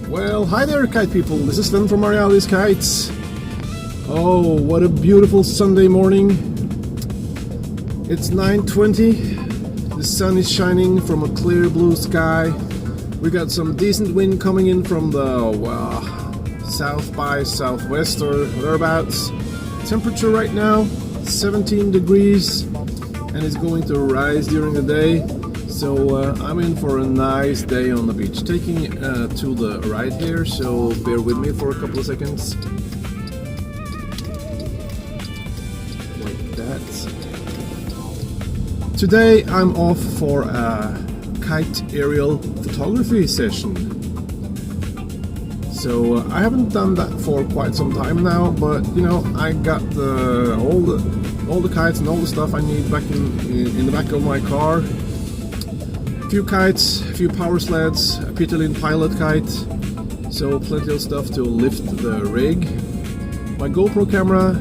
Well, hi there, kite people. This is Sven from Mariali's Kites. Oh, what a beautiful Sunday morning. It's 9:20. The sun is shining from a clear blue sky. We got some decent wind coming in from the south by southwest or thereabouts. Temperature right now 17 degrees, and it's going to rise during the day. So I'm in for a nice day on the beach. Taking to the right here, so bear with me for a couple of seconds. Like that. Today I'm off for a kite aerial photography session. So I haven't done that for quite some time now, but you know, I got all the kites and all the stuff I need back in the back of my car. A few kites, a few power sleds, a Peterlin pilot kite, so plenty of stuff to lift the rig. My GoPro camera,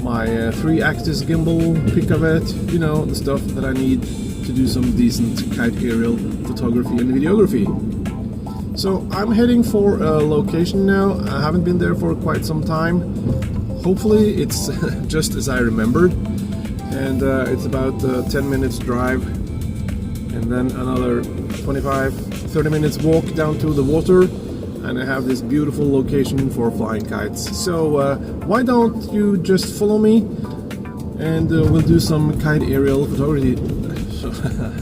my 3-axis gimbal, Picavet, you know, the stuff that I need to do some decent kite aerial photography and videography. So I'm heading for a location now. I haven't been there for quite some time. Hopefully it's just as I remembered, and it's about a 10 minutes drive, and then another 25-30 minutes walk down to the water, and I have this beautiful location for flying kites. So why don't you just follow me, and we'll do some kite aerial photography.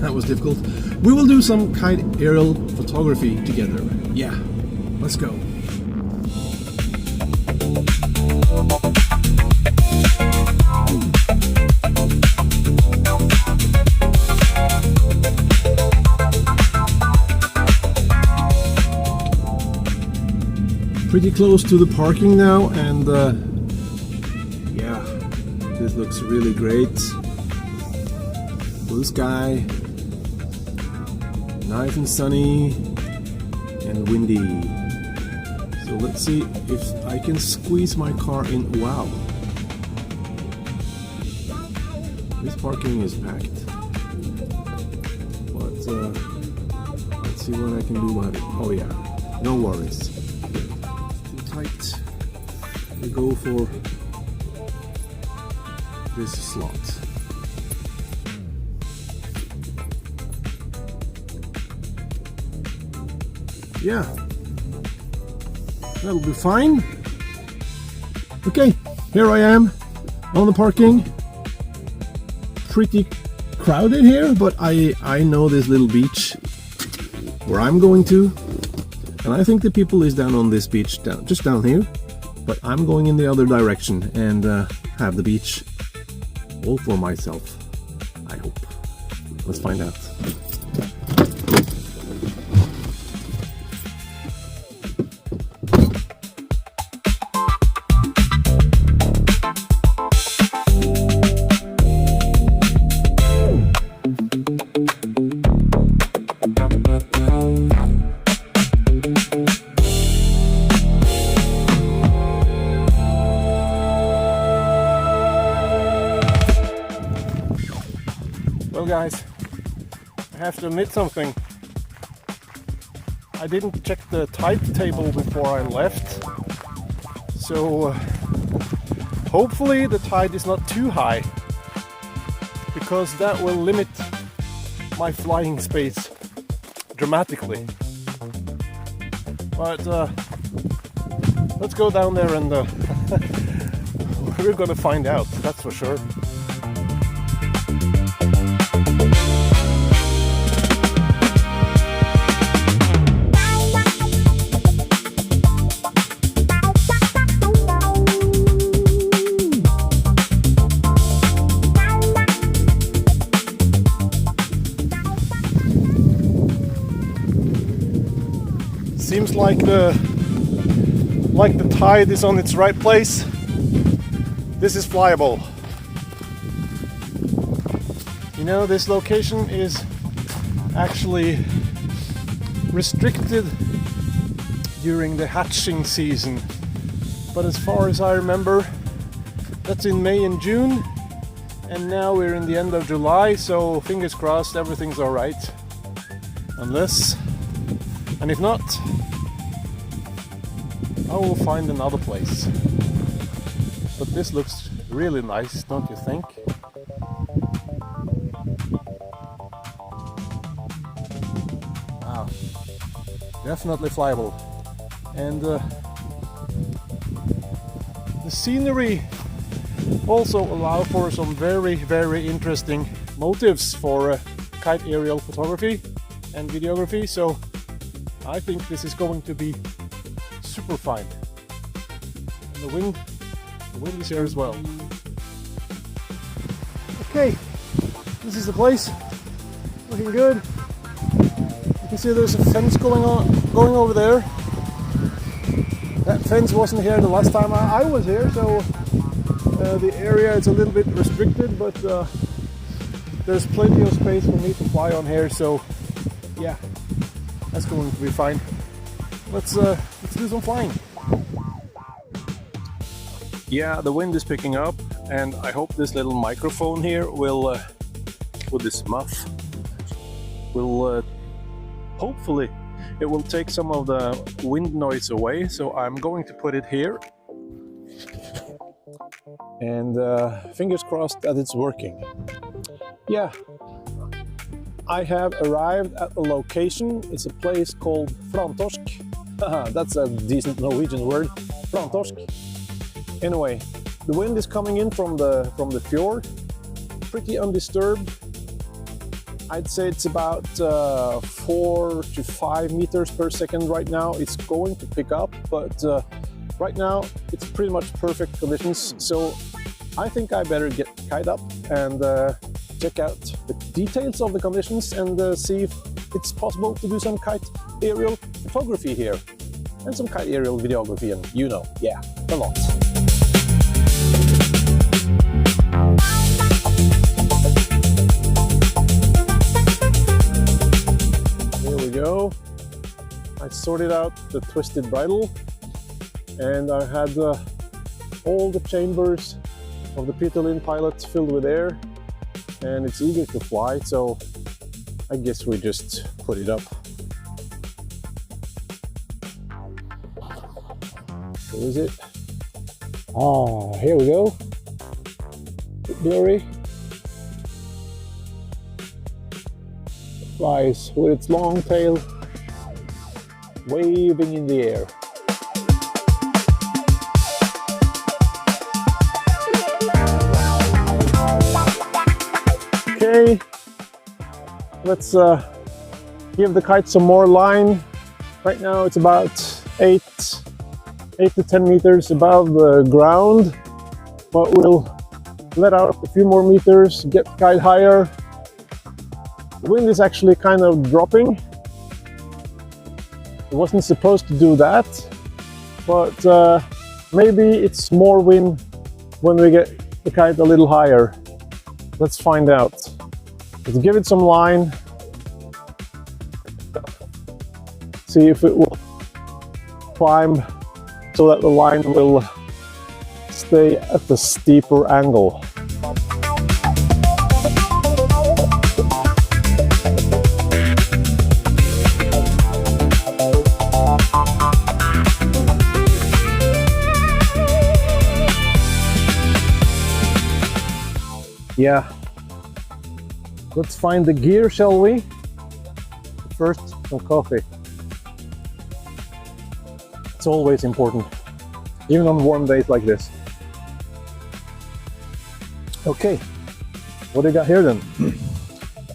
That was difficult. We will do some kite aerial photography together. Yeah, let's go. Pretty close to the parking now, and yeah, this looks really great. Blue sky, nice and sunny and windy. So let's see if I can squeeze my car in. Wow, this parking is packed, but let's see what I can do about it. Oh yeah, no worries. Tight. We go for this slot. Yeah, that'll be fine. Okay, here I am on the parking. Pretty crowded here, but I know this little beach where I'm going to. And I think the people is down on this beach, just down here, but I'm going in the other direction and have the beach all for myself, I hope. Let's find out. Well guys, I have to admit something. I didn't check the tide table before I left, so hopefully the tide is not too high, because that will limit my flying space dramatically. But let's go down there and we're gonna find out, that's for sure. Seems like the tide is on its right place. This is flyable. You know, this location is actually restricted during the hatching season, but as far as I remember, that's in May and June, and now we're in the end of July, so fingers crossed everything's alright. Unless, and if not, I will find another place. But this looks really nice, don't you think? Wow, definitely flyable. And the scenery also allow for some very interesting motives for kite aerial photography and videography. So I think this is going to be super fine. And the wind is here as well. Okay, this is the place. Looking good. You can see there's a fence going over there. That fence wasn't here the last time I was here, so the area is a little bit restricted, but there's plenty of space for me to fly on here, so yeah, that's going to be fine. Let's do some flying. Yeah, the wind is picking up, and I hope this little microphone here will, with this muff, will hopefully it will take some of the wind noise away. So I'm going to put it here, and fingers crossed that it's working. Yeah, I have arrived at the location. It's a place called Framtorsk. That's a decent Norwegian word, Framtorsk. Anyway, the wind is coming in from the fjord, pretty undisturbed. I'd say it's about 4 to 5 meters per second right now. It's going to pick up, but right now it's pretty much perfect conditions. So I think I better get the kite up and check out the details of the conditions and see if it's possible to do some kite aerial photography here and some kite aerial videography, and you know, yeah, a lot. Here we go. I sorted out the twisted bridle, and I had all the chambers of the Peterlin pilot filled with air, and it's eager to fly, so I guess we just put it up. Where is it? Ah, here we go. Bit blurry. It flies with its long tail waving in the air. Okay, let's give the kite some more line. Right now it's about 8 to 10 meters above the ground, but we'll let out a few more meters, get the kite higher. The wind is actually kind of dropping. It wasn't supposed to do that, but maybe it's more wind when we get the kite a little higher. Let's find out. Let's give it some line. See if it will climb so that the line will stay at the steeper angle. Yeah, let's find the gear, shall we? First, some coffee. It's always important, even on warm days like this. Okay, what do you got here then?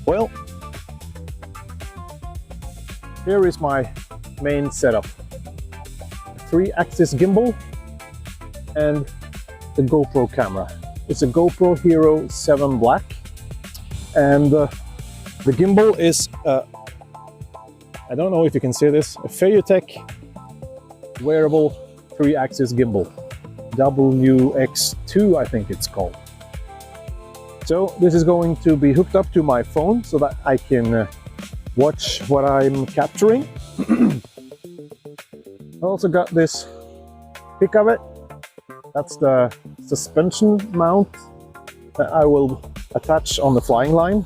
Well, here is my main setup. A 3-axis gimbal and the GoPro camera. It's a GoPro Hero 7 Black, and the gimbal is, I don't know if you can see this, a Feyutech wearable 3-axis gimbal. WX2, I think it's called. So this is going to be hooked up to my phone so that I can watch what I'm capturing. I also got this pick of it. That's the suspension mount that I will attach on the flying line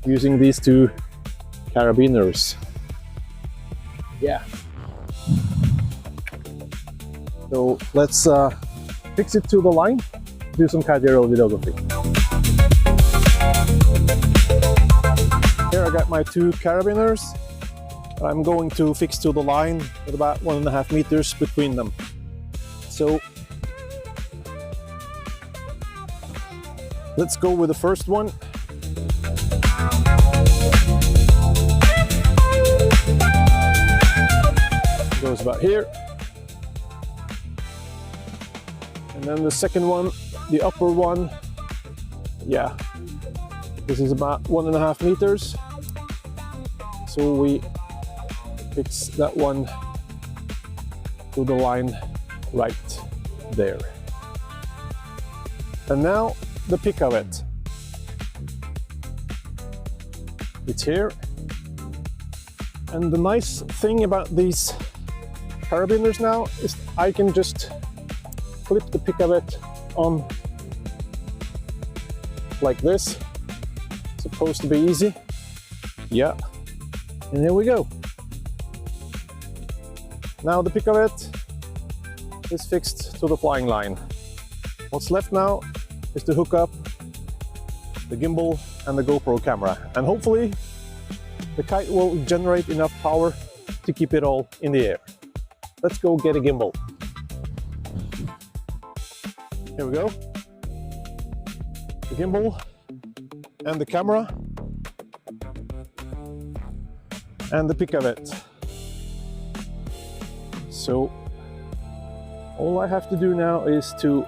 using these 2 carabiners. Yeah. So let's fix it to the line, do some kite aerial videography. Here I got my 2 carabiners. I'm going to fix to the line with about 1.5 meters between them. So let's go with the first one. Goes about here. And then the second one, the upper one, yeah, this is about 1.5 meters. So we fix that one to the line right there. And now the pickup. It's here. And the nice thing about these carabiners now is I can just flip the pickup on like this. It's supposed to be easy. Yeah. And here we go. Now the pickup is fixed to the flying line. What's left now is to hook up the gimbal and the GoPro camera. And hopefully the kite will generate enough power to keep it all in the air. Let's go get a gimbal. Here we go. The gimbal and the camera and the pickup. So all I have to do now is to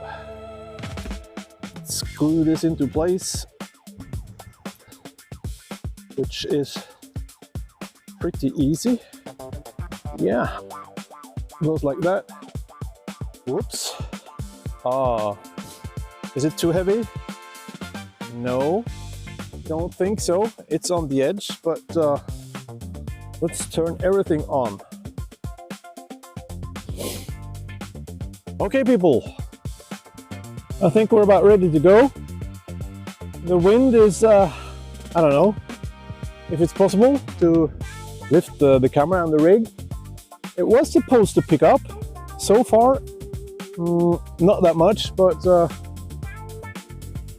screw this into place, which is pretty easy. Yeah, goes like that. Whoops. Ah, is it too heavy? No, don't think so. It's on the edge, but let's turn everything on. Okay, people, I think we're about ready to go. The wind is, I don't know if it's possible to lift the camera and the rig. It was supposed to pick up. So far, not that much, but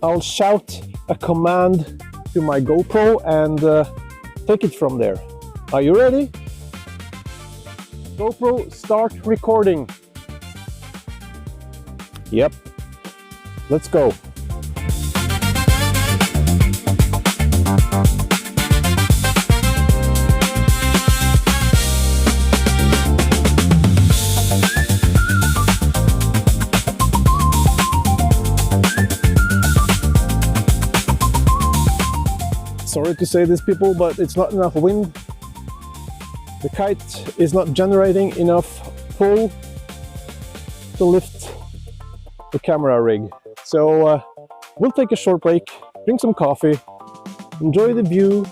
I'll shout a command to my GoPro and take it from there. Are you ready? GoPro, start recording. Yep, let's go. Sorry to say this, people, but it's not enough wind. The kite is not generating enough pull to lift the camera rig. So we'll take a short break, drink some coffee, enjoy the view,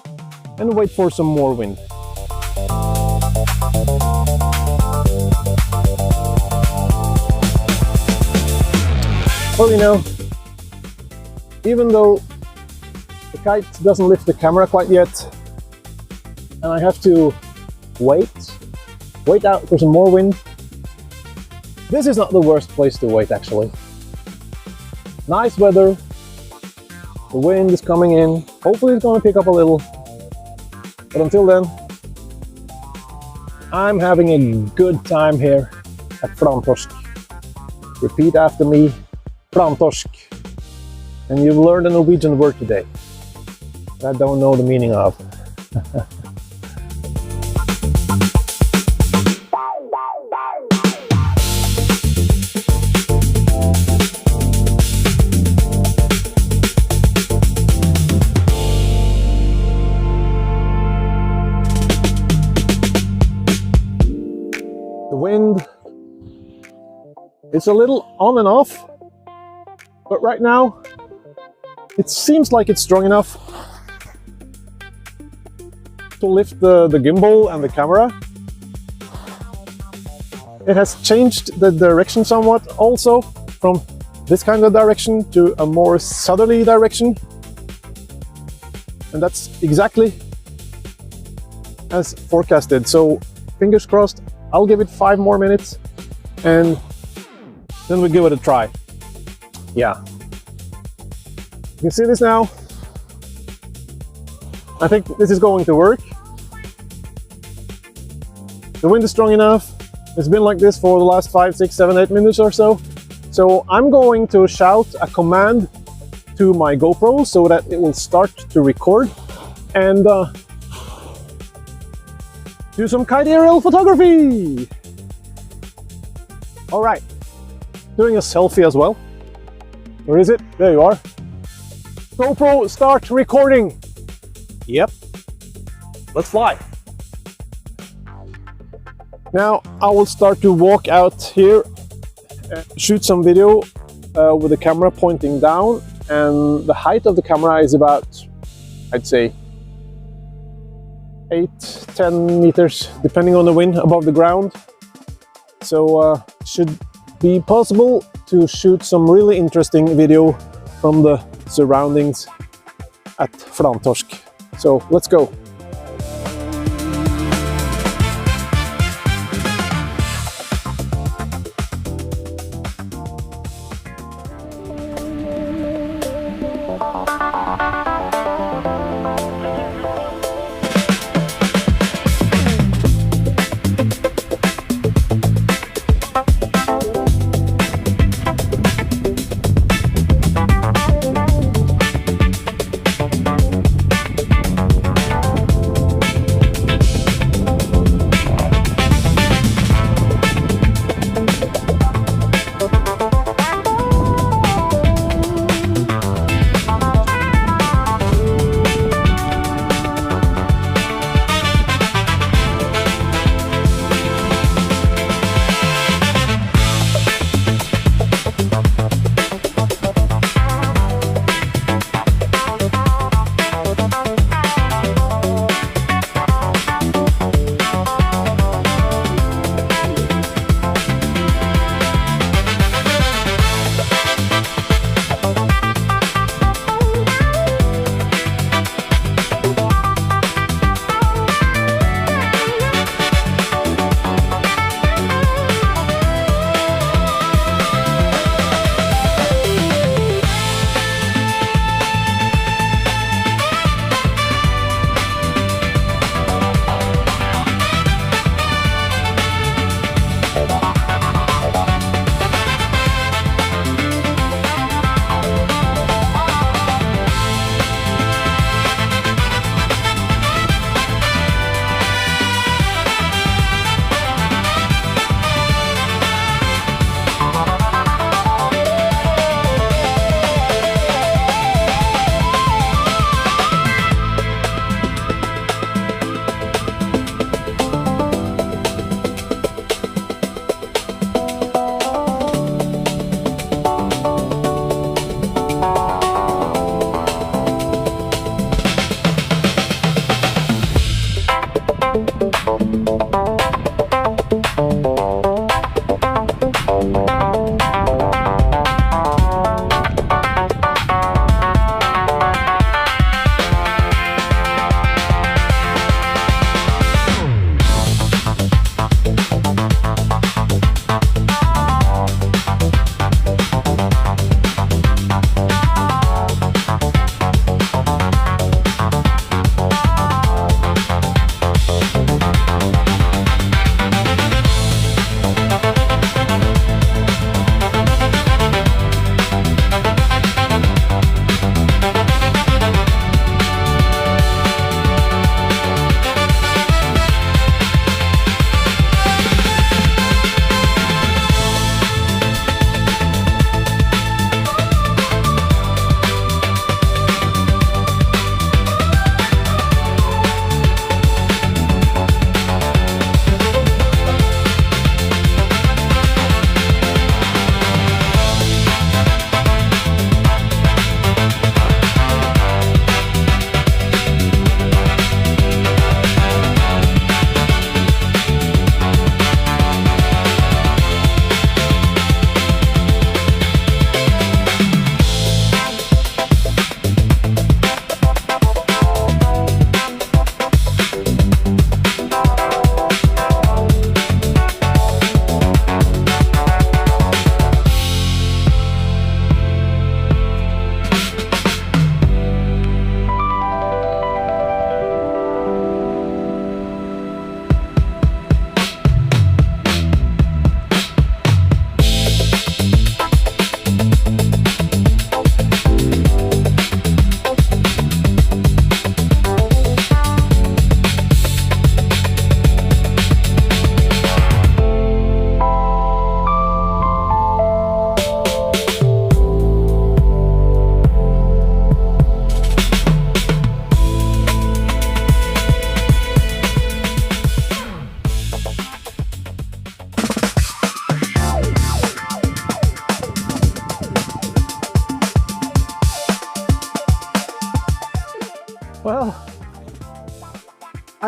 and wait for some more wind. Well, you know, even though the kite doesn't lift the camera quite yet, and I have to wait out for some more wind, this is not the worst place to wait, actually. Nice weather, the wind is coming in, hopefully it's going to pick up a little, but until then, I'm having a good time here at Framtorsk. Repeat after me, Framtorsk. And you've learned a Norwegian word today that I don't know the meaning of. The wind, it's a little on and off, but right now it seems like it's strong enough to lift the gimbal and the camera. It has changed the direction somewhat also, from this kind of direction to a more southerly direction, and that's exactly as forecasted. So fingers crossed, I'll give it 5 more minutes and then we give it a try. Yeah. You can see this now. I think this is going to work. The wind is strong enough. It's been like this for the last 5, 6, 7, 8 minutes or so. So I'm going to shout a command to my GoPro so that it will start to record and do some kite aerial photography. All right, doing a selfie as well. Where is it? There you are. GoPro, start recording. Yep, let's fly. Now I will start to walk out here and shoot some video with the camera pointing down, and the height of the camera is about, I'd say, 8-10 meters depending on the wind above the ground. So should be possible to shoot some really interesting video from the surroundings at Flantorsk. So let's go.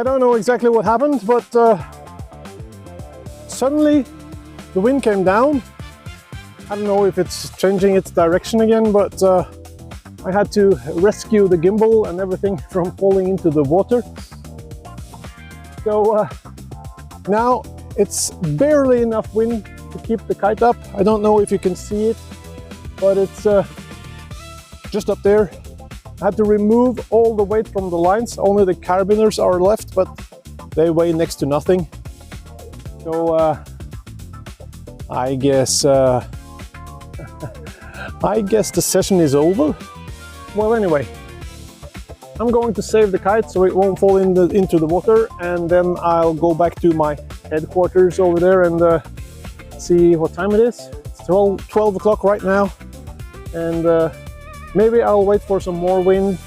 don't know exactly what happened, but suddenly the wind came down. I don't know if it's changing its direction again, but I had to rescue the gimbal and everything from falling into the water. So now it's barely enough wind to keep the kite up. I don't know if you can see it, but it's just up there. I had to remove all the weight from the lines. Only the carabiners are left, but they weigh next to nothing. So I guess I guess the session is over. Well, anyway, I'm going to save the kite so it won't fall into the water, and then I'll go back to my headquarters over there and see what time it is. It's 12 o'clock right now, and maybe I'll wait for some more wind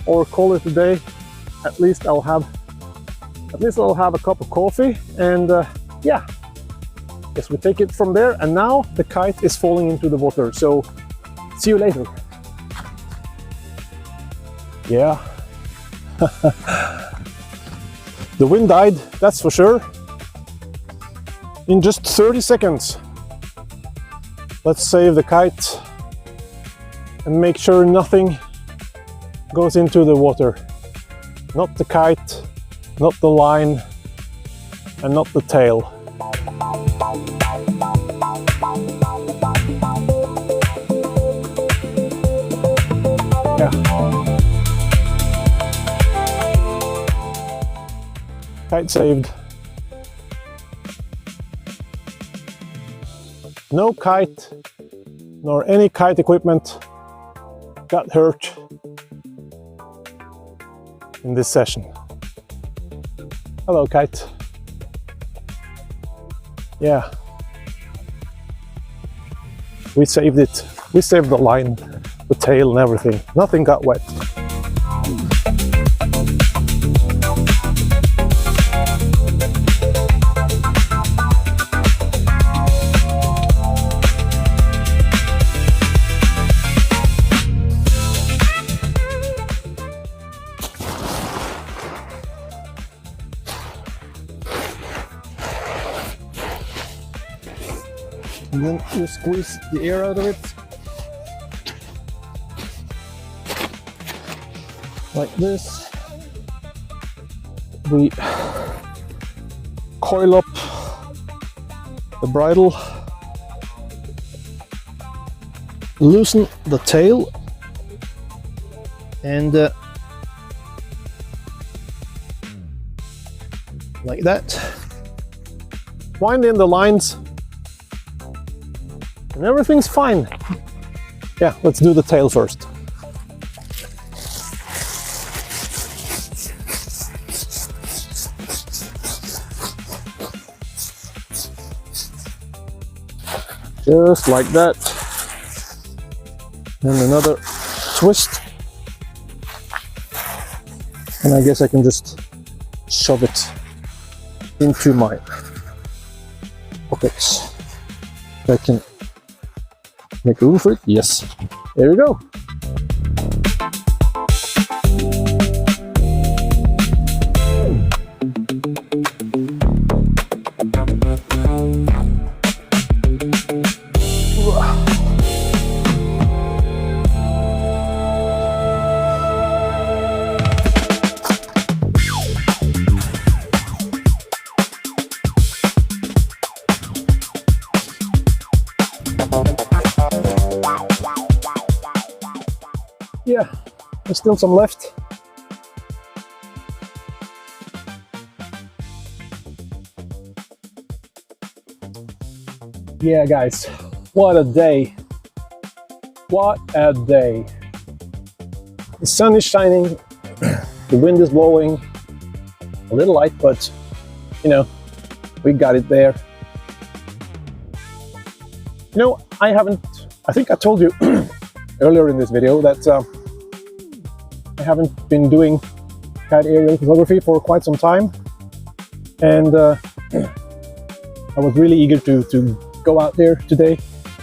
or call it a day. At least I'll have a cup of coffee, and yeah, guess we take it from there. And now the kite is falling into the water, so see you later. Yeah, the wind died, that's for sure, in just 30 seconds. Let's save the kite and make sure nothing goes into the water. Not the kite, not the line, and not the tail. Yeah. Kite saved. No kite nor any kite equipment got hurt in this session. Hello, kite. Yeah. We saved it. We saved the line, the tail and everything. Nothing got wet. And then you squeeze the air out of it, like this. We coil up the bridle, loosen the tail, and like that. Wind in the lines, and everything's fine. Yeah, let's do the tail first. Just like that. And another twist. And I guess I can just shove it into my pockets. I can make room for it. Yes. There we go. Yeah, there's still some left. Yeah, guys, what a day. What a day. The sun is shining, the wind is blowing, a little light, but you know, we got it there. You know, I think I told you earlier in this video that I haven't been doing kite aerial photography for quite some time, and I was really eager to go out there today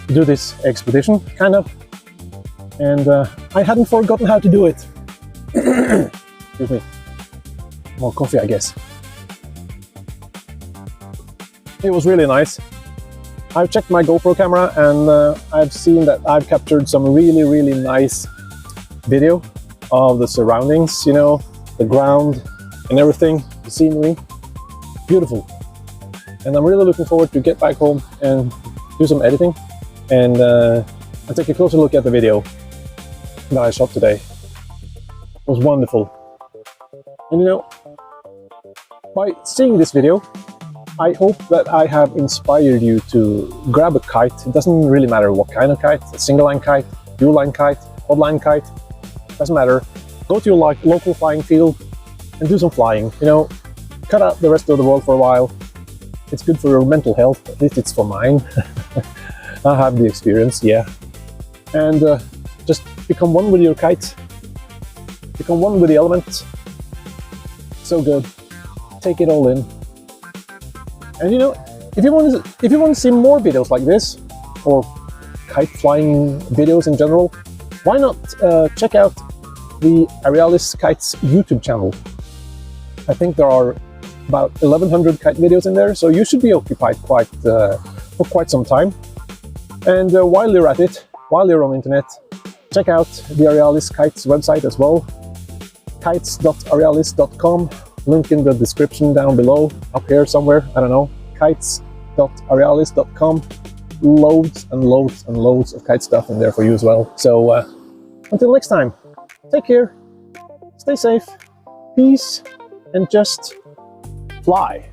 to do this expedition, kind of, and I hadn't forgotten how to do it. Excuse me. more coffee, I guess. It was really nice. I've checked my GoPro camera and I've seen that I've captured some really nice video of the surroundings, you know, the ground and everything, the scenery. Beautiful. And I'm really looking forward to get back home and do some editing and take a closer look at the video that I shot today. It was wonderful. And you know, by seeing this video, I hope that I have inspired you to grab a kite. It doesn't really matter what kind of kite, a single line kite, dual line kite, odd line kite, doesn't matter. Go to your local flying field and do some flying, you know, cut out the rest of the world for a while. It's good for your mental health, at least it's for mine. I have the experience, yeah. And just become one with your kite, become one with the element. So good, take it all in. And you know, if you want to see more videos like this, or kite flying videos in general, why not check out the Aerialis Kites YouTube channel. I think there are about 1100 kite videos in there, so you should be occupied for quite some time. And while you're at it, while you're on the internet, check out the Aerialis Kites website as well, kites.aerialis.com. Link in the description down below, up here somewhere, I don't know, kites.aerialis.com. Loads and loads and loads of kite stuff in there for you as well. So until next time, take care, stay safe, peace, and just fly.